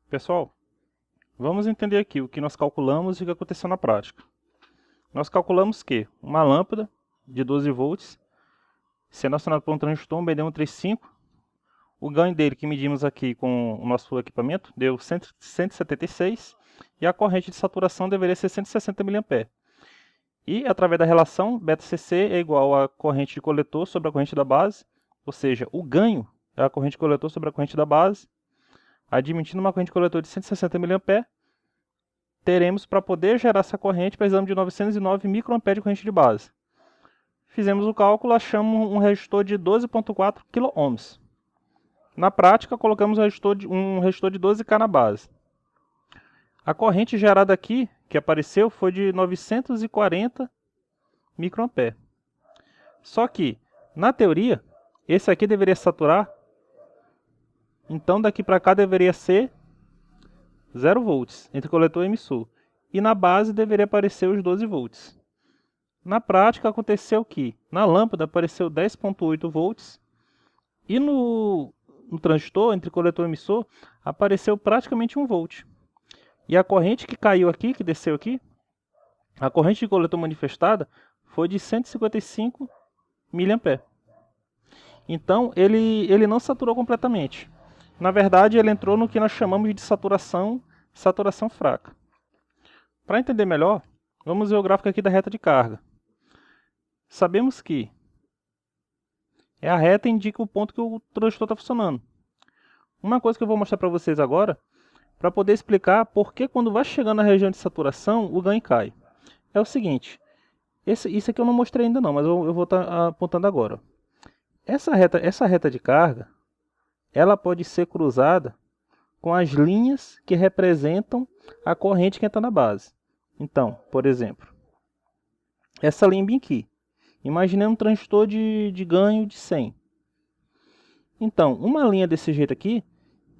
Pessoal, vamos entender aqui o que nós calculamos e o que aconteceu na prática. Nós calculamos que uma lâmpada de 12 volts, sendo acionada por um transistor, um BD135, o ganho dele que medimos aqui com o nosso equipamento deu 176 e a corrente de saturação deveria ser 160 mA. E através da relação βCC é igual a corrente de coletor sobre a corrente da base, ou seja, o ganho é a corrente de coletor sobre a corrente da base. Admitindo uma corrente de coletor de 160 mA, teremos para poder gerar essa corrente, precisamos de 909 microampere de corrente de base. Fizemos o cálculo, achamos um resistor de 12,4 kΩ. Na prática, colocamos um resistor de 12K na base. A corrente gerada aqui, que apareceu, foi de 940 microampere. Só que, na teoria, esse aqui deveria saturar, então daqui para cá deveria ser 0 volts entre coletor e emissor. E na base deveria aparecer os 12 volts. Na prática aconteceu que na lâmpada apareceu 10,8 volts e no transistor entre coletor e emissor apareceu praticamente 1 volt. E a corrente que caiu aqui, que desceu aqui, a corrente de coletor manifestada foi de 155 mA. Então ele não saturou completamente. Na verdade, ele entrou no que nós chamamos de saturação fraca. Para entender melhor, vamos ver o gráfico aqui da reta de carga. Sabemos que a reta indica o ponto que o transistor está funcionando. Uma coisa que eu vou mostrar para vocês agora, para poder explicar por que quando vai chegando na região de saturação, o ganho cai. É o seguinte, isso aqui eu não mostrei ainda não, mas eu vou estar apontando agora. Essa reta de carga, ela pode ser cruzada com as linhas que representam a corrente que entra na base. Então, por exemplo, essa linha bem aqui. Imaginemos um transistor de ganho de 100. Então, uma linha desse jeito aqui,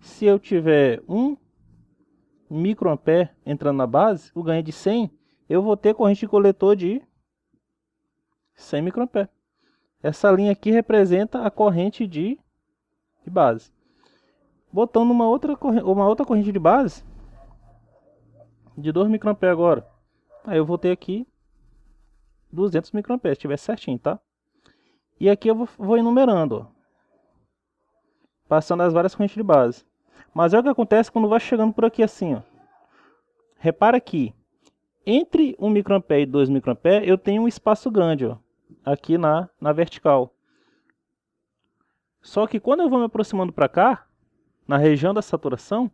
se eu tiver 1 microampere entrando na base, o ganho é de 100, eu vou ter corrente de coletor de 100 microampere. Essa linha aqui representa a corrente de base. Botando uma outra corrente de base de 2 microampere agora. Aí eu vou ter aqui 200 microampere, se estiver certinho, tá? E aqui eu vou enumerando, ó, passando as várias correntes de base. Mas é o que acontece quando vai chegando por aqui assim, ó. Repara que entre 1 microampere e 2 microampere eu tenho um espaço grande, ó, aqui na vertical. Só que quando eu vou me aproximando para cá, na região da saturação,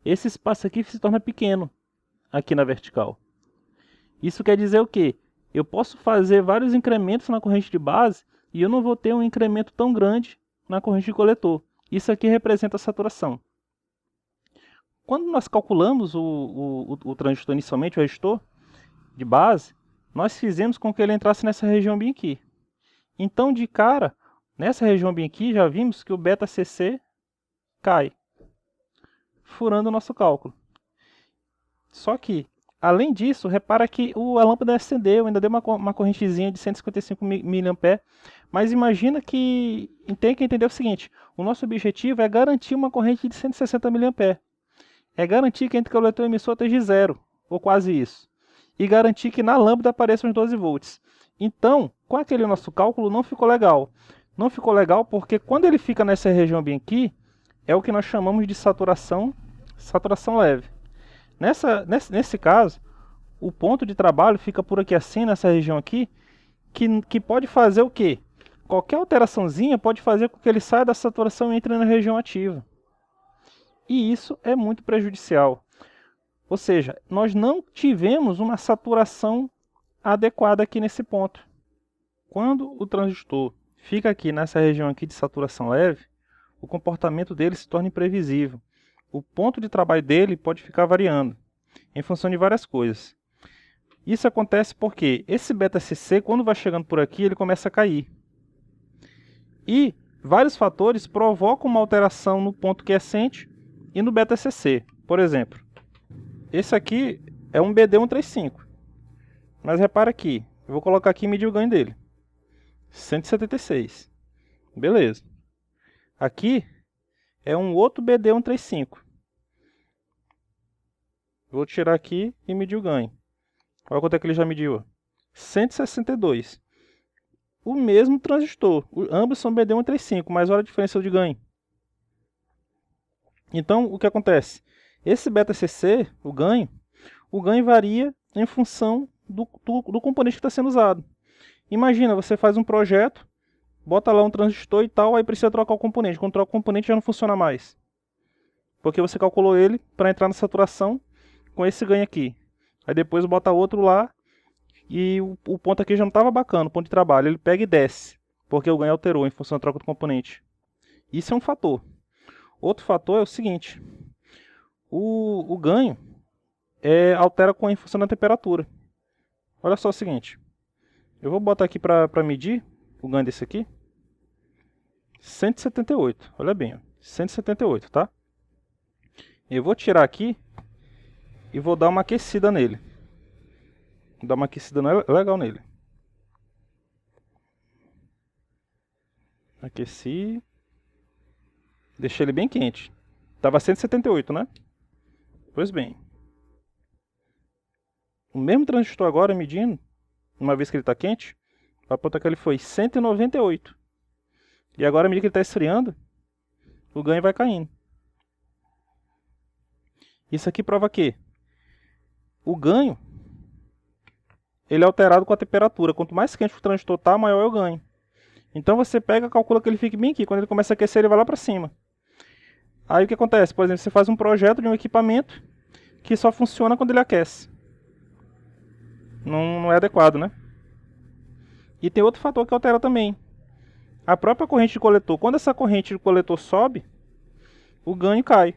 esse espaço aqui se torna pequeno, aqui na vertical. Isso quer dizer o quê? Eu posso fazer vários incrementos na corrente de base e eu não vou ter um incremento tão grande na corrente de coletor. Isso aqui representa a saturação. Quando nós calculamos o transistor inicialmente, o resistor de base, nós fizemos com que ele entrasse nessa região bem aqui. Então, de cara, nessa região bem aqui, já vimos que o βCC cai, furando o nosso cálculo. Só que, além disso, repara que a lâmpada acendeu, ainda deu uma correntezinha de 155 mA, mas imagina que tem que entender o seguinte, o nosso objetivo é garantir uma corrente de 160 mA. É garantir que entre coletor e emissor esteja zero, ou quase isso. E garantir que na lâmpada apareçam os 12 volts. Então, com aquele nosso cálculo não ficou legal. Não ficou legal porque quando ele fica nessa região bem aqui, é o que nós chamamos de saturação leve. Nesse caso, o ponto de trabalho fica por aqui assim, nessa região aqui, que pode fazer o quê? Qualquer alteraçãozinha pode fazer com que ele saia da saturação e entre na região ativa. E isso é muito prejudicial. Ou seja, nós não tivemos uma saturação adequada aqui nesse ponto. Quando o transistor fica aqui nessa região aqui de saturação leve, o comportamento dele se torna imprevisível. O ponto de trabalho dele pode ficar variando, em função de várias coisas. Isso acontece porque esse βCC, quando vai chegando por aqui, ele começa a cair. E vários fatores provocam uma alteração no ponto quiescente e no βCC. Por exemplo, esse aqui é um BD135. Mas repara aqui, eu vou colocar aqui e medir o ganho dele. 176. Beleza. Aqui é um outro BD135. Vou tirar aqui e medir o ganho. Olha quanto é que ele já mediu. 162. O mesmo transistor. Ambos são BD135, mas olha a diferença de ganho. Então, o que acontece? Esse beta-CC, o ganho varia em função do componente que está sendo usado. Imagina, você faz um projeto, bota lá um transistor e tal, aí precisa trocar o componente. Quando troca o componente já não funciona mais. Porque você calculou ele para entrar na saturação com esse ganho aqui. Aí depois bota outro lá e o ponto aqui já não estava bacana, o ponto de trabalho. Ele pega e desce, porque o ganho alterou em função da troca do componente. Isso é um fator. Outro fator é o seguinte. O ganho altera em função da temperatura. Olha só o seguinte. Eu vou botar aqui para medir o ganho desse aqui. 178. Olha bem, ó, 178, tá? Eu vou tirar aqui e vou dar uma aquecida nele. Vou dar uma aquecida legal nele. Aqueci. Deixei ele bem quente. Tava 178, né? Pois bem. O mesmo transistor agora medindo, uma vez que ele está quente, vai apontar que ele foi 198. E agora, à medida que ele está esfriando, o ganho vai caindo. Isso aqui prova que o ganho ele é alterado com a temperatura. Quanto mais quente o transistor está, maior é o ganho. Então você pega e calcula que ele fique bem aqui. Quando ele começa a aquecer, ele vai lá para cima. Aí o que acontece? Por exemplo, você faz um projeto de um equipamento que só funciona quando ele aquece. Não é adequado, né? E tem outro fator que altera também. A própria corrente de coletor. Quando essa corrente de coletor sobe, o ganho cai.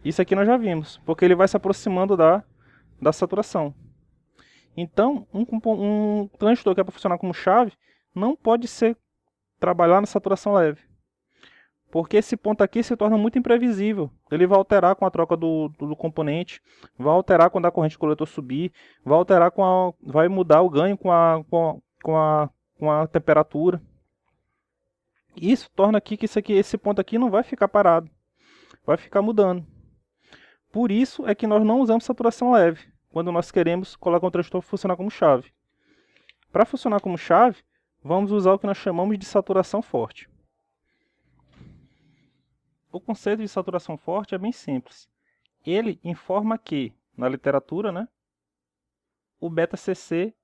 Isso aqui nós já vimos, porque ele vai se aproximando da saturação. Então, um transistor que é para funcionar como chave, não pode trabalhar na saturação leve. Porque esse ponto aqui se torna muito imprevisível. Ele vai alterar com a troca do componente, vai alterar quando a corrente de coletor subir, vai mudar o ganho com a temperatura. Isso torna aqui que esse ponto aqui não vai ficar parado, vai ficar mudando. Por isso é que nós não usamos saturação leve, quando nós queremos colocar um transistor para funcionar como chave. Para funcionar como chave, vamos usar o que nós chamamos de saturação forte. O conceito de saturação forte é bem simples. Ele informa que, na literatura, né, o beta-CC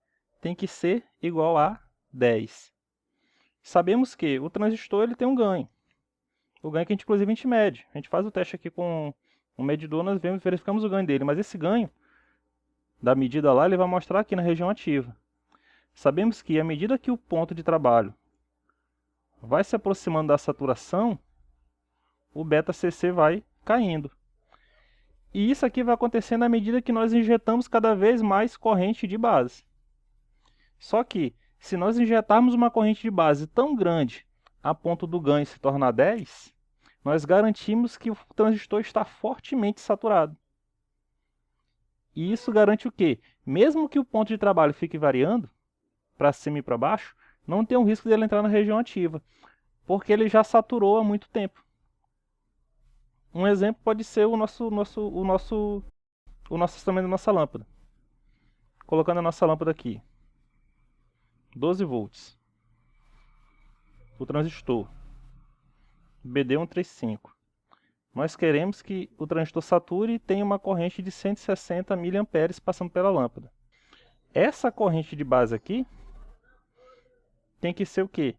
tem que ser igual a 10. Sabemos que o transistor ele tem um ganho. O ganho que inclusive a gente mede. A gente faz o teste aqui com um medidor, nós verificamos o ganho dele. Mas esse ganho da medida lá, ele vai mostrar aqui na região ativa. Sabemos que à medida que o ponto de trabalho vai se aproximando da saturação, o beta-CC vai caindo. E isso aqui vai acontecendo à medida que nós injetamos cada vez mais corrente de base. Só que, se nós injetarmos uma corrente de base tão grande a ponto do ganho se tornar 10, nós garantimos que o transistor está fortemente saturado. E isso garante o quê? Mesmo que o ponto de trabalho fique variando, para cima e para baixo, não tem o risco dele entrar na região ativa, porque ele já saturou há muito tempo. Um exemplo pode ser o nosso sistema da nossa lâmpada. Colocando a nossa lâmpada aqui, 12 volts. O transistor BD135. Nós queremos que o transistor sature e tenha uma corrente de 160 mA passando pela lâmpada. Essa corrente de base aqui tem que ser o quê?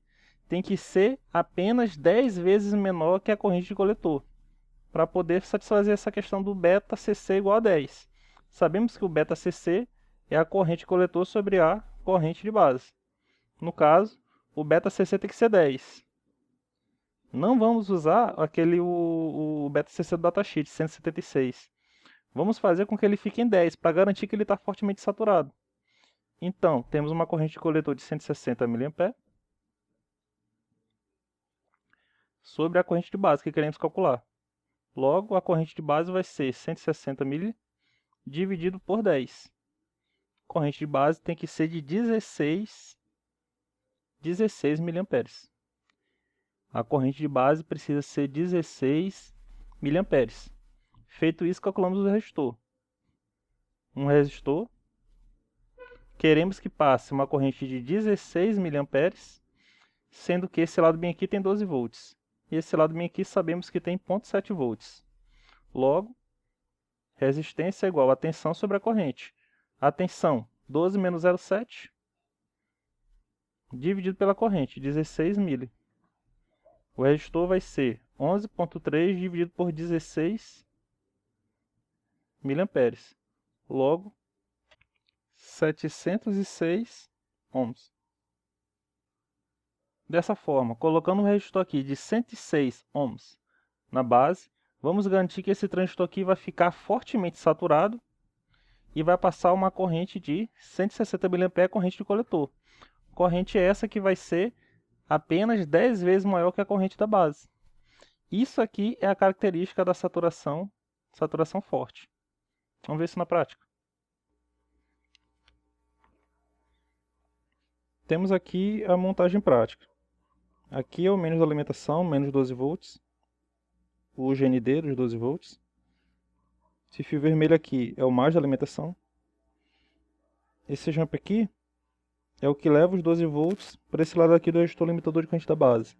Tem que ser apenas 10 vezes menor que a corrente de coletor, para poder satisfazer essa questão do beta-CC igual a 10. Sabemos que o beta-CC é a corrente de coletor sobre a corrente de base. No caso, o beta-CC tem que ser 10. Não vamos usar o beta-CC do datasheet, 176. Vamos fazer com que ele fique em 10, para garantir que ele está fortemente saturado. Então, temos uma corrente de coletor de 160 mA sobre a corrente de base que queremos calcular. Logo, a corrente de base vai ser 160 mA dividido por 10. A corrente de base tem que ser de 16 mA. A corrente de base precisa ser 16 mA. Feito isso, calculamos o resistor. um resistor. Queremos que passe uma corrente de 16 mA, sendo que esse lado bem aqui tem 12 volts. E esse lado bem aqui sabemos que tem 0,7 volts. Logo, resistência é igual a tensão sobre a corrente. A tensão, 12 menos 0,7, dividido pela corrente, 16 mA. O resistor vai ser 11,3 dividido por 16 mA. Logo, 706 ohms. Dessa forma, colocando um resistor aqui de 106 ohms na base, vamos garantir que esse transistor aqui vai ficar fortemente saturado e vai passar uma corrente de 160 mA, corrente de coletor. Corrente essa que vai ser apenas 10 vezes maior que a corrente da base. Isso aqui é a característica da saturação forte. Vamos ver isso na prática. Temos aqui a montagem prática. Aqui é o menos da alimentação, menos 12 volts. O GND dos 12 volts. Esse fio vermelho aqui é o mais da alimentação. Esse jump aqui é o que leva os 12 volts para esse lado aqui do resistor limitador de corrente da base.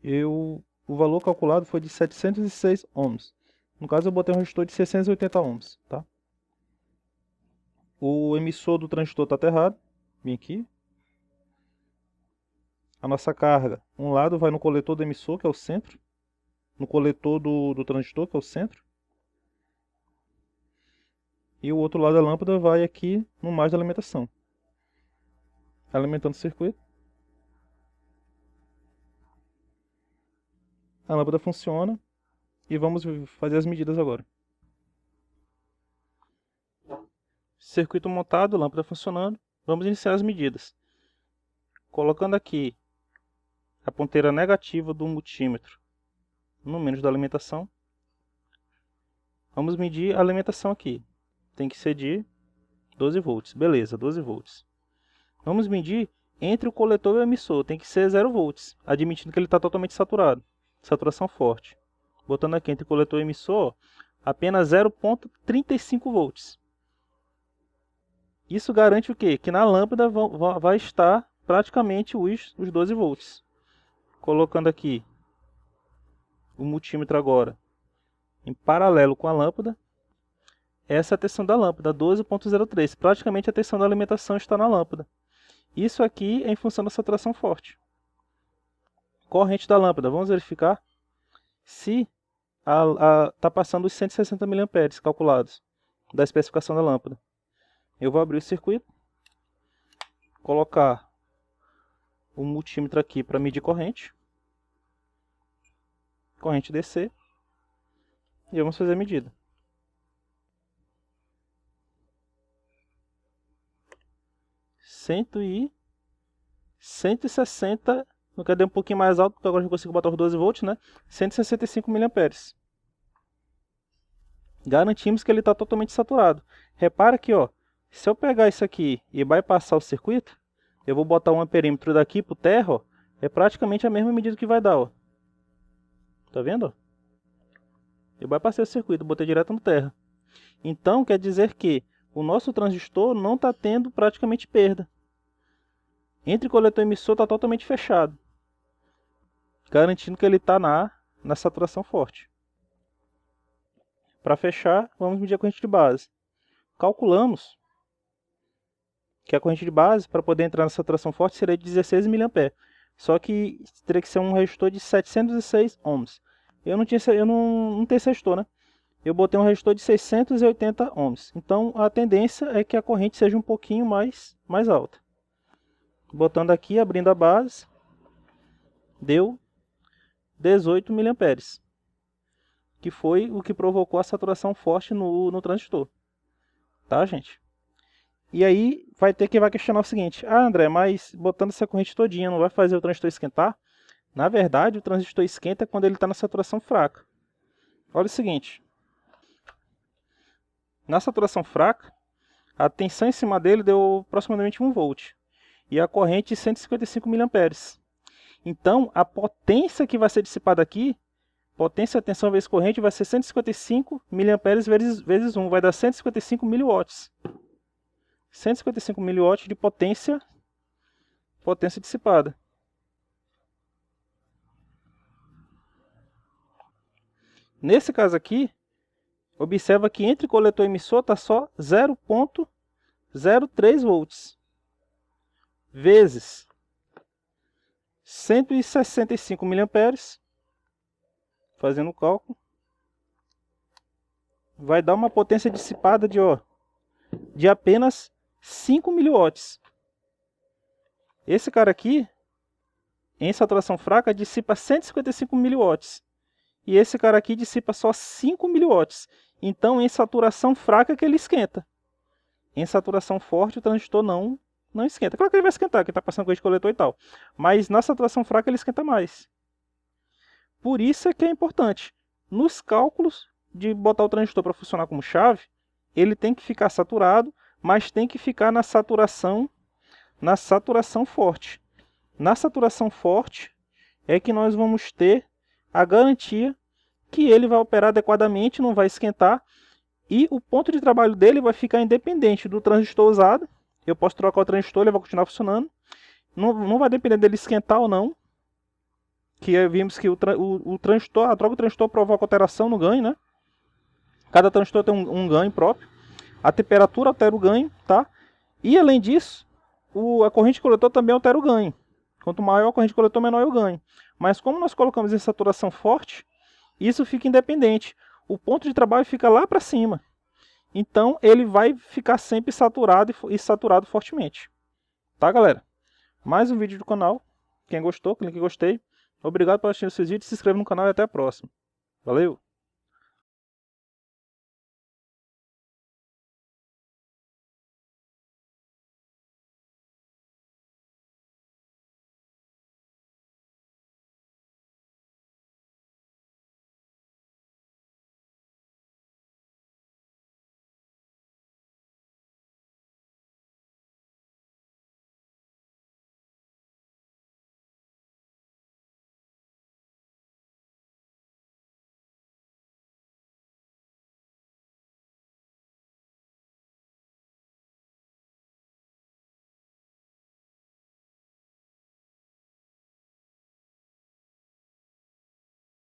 O valor calculado foi de 706 ohms. No caso eu botei um resistor de 680 ohms. Tá? O emissor do transistor está aterrado. Vem aqui. A nossa carga, um lado vai no coletor do emissor, que é o centro. No coletor do transistor, que é o centro. E o outro lado da lâmpada vai aqui no mais da alimentação. Alimentando o circuito. A lâmpada funciona. E vamos fazer as medidas agora. Circuito montado, lâmpada funcionando. Vamos iniciar as medidas. Colocando aqui a ponteira negativa do multímetro no menos da alimentação. Vamos medir a alimentação aqui. Tem que ser de 12 volts. Beleza, 12 volts. Vamos medir entre o coletor e o emissor. Tem que ser 0 volts, admitindo que ele está totalmente saturado. Saturação forte. Botando aqui entre coletor e emissor, apenas 0,35 volts. Isso garante o quê? Que na lâmpada vai estar praticamente os 12 volts. Colocando aqui o multímetro agora em paralelo com a lâmpada. Essa é a tensão da lâmpada, 12,03. Praticamente a tensão da alimentação está na lâmpada. Isso aqui é em função da saturação forte. Corrente da lâmpada, vamos verificar se está passando os 160 mA calculados da especificação da lâmpada. Eu vou abrir o circuito, colocar o multímetro aqui para medir corrente DC, e vamos fazer a medida. E 160, não quero dar um pouquinho mais alto, porque agora eu consigo botar os 12 volts, né? 165 mA. Garantimos que ele está totalmente saturado. Repara que, ó, se eu pegar isso aqui e bypassar o circuito, eu vou botar um amperímetro daqui para o terra, ó, é praticamente a mesma medida que vai dar, ó. Tá vendo? Eu bypassei o circuito, botei direto no terra. Então, quer dizer que o nosso transistor não está tendo praticamente perda. Entre coletor e emissor está totalmente fechado, garantindo que ele está na saturação forte. Para fechar, vamos medir a corrente de base. Calculamos que a corrente de base, para poder entrar na saturação forte, seria de 16 mA. Só que teria que ser um resistor de 706 ohms. Eu não tenho esse resistor, né? Eu botei um resistor de 680 ohms. Então, a tendência é que a corrente seja um pouquinho mais alta. Botando aqui, abrindo a base, deu 18 mA, que foi o que provocou a saturação forte no transistor. Tá, gente? E aí vai questionar o seguinte: ah, André, mas botando essa corrente todinha não vai fazer o transistor esquentar? Na verdade, o transistor esquenta quando ele está na saturação fraca. Olha o seguinte: na saturação fraca, a tensão em cima dele deu aproximadamente 1 volt. E a corrente de 155 mA. Então, a potência que vai ser dissipada aqui Potência, tensão vezes corrente vai ser 155 mA vezes 1, vai dar 155 mW. 155 mW de potência dissipada. Nesse caso aqui, observa que entre coletor e emissor está só 0,03 volts vezes 165 mA, fazendo o cálculo, vai dar uma potência dissipada de apenas 5 mW. Esse cara aqui, em saturação fraca, dissipa 155 mW. E esse cara aqui dissipa só 5 mW. Então, em saturação fraca que ele esquenta. Em saturação forte, o transistor não esquenta. Claro que ele vai esquentar, que está passando corrente coletor e tal. Mas na saturação fraca ele esquenta mais. Por isso é que é importante. Nos cálculos de botar o transistor para funcionar como chave, ele tem que ficar saturado, mas tem que ficar na saturação forte. Na saturação forte é que nós vamos ter a garantia que ele vai operar adequadamente, não vai esquentar, e o ponto de trabalho dele vai ficar independente do transistor usado. Eu posso trocar o transistor, ele vai continuar funcionando. Não vai depender dele esquentar ou não. Que vimos que o transistor, a troca do transistor provoca alteração no ganho, né? Cada transistor tem um ganho próprio. A temperatura altera o ganho, tá? E além disso, a corrente coletor também altera o ganho. Quanto maior a corrente coletor, menor é o ganho. Mas como nós colocamos em saturação forte, isso fica independente. O ponto de trabalho fica lá para cima. Então ele vai ficar sempre saturado e saturado fortemente. Tá, galera? Mais um vídeo do canal. Quem gostou, clique em gostei. Obrigado por assistir esses vídeos. Se inscreva no canal e até a próxima. Valeu!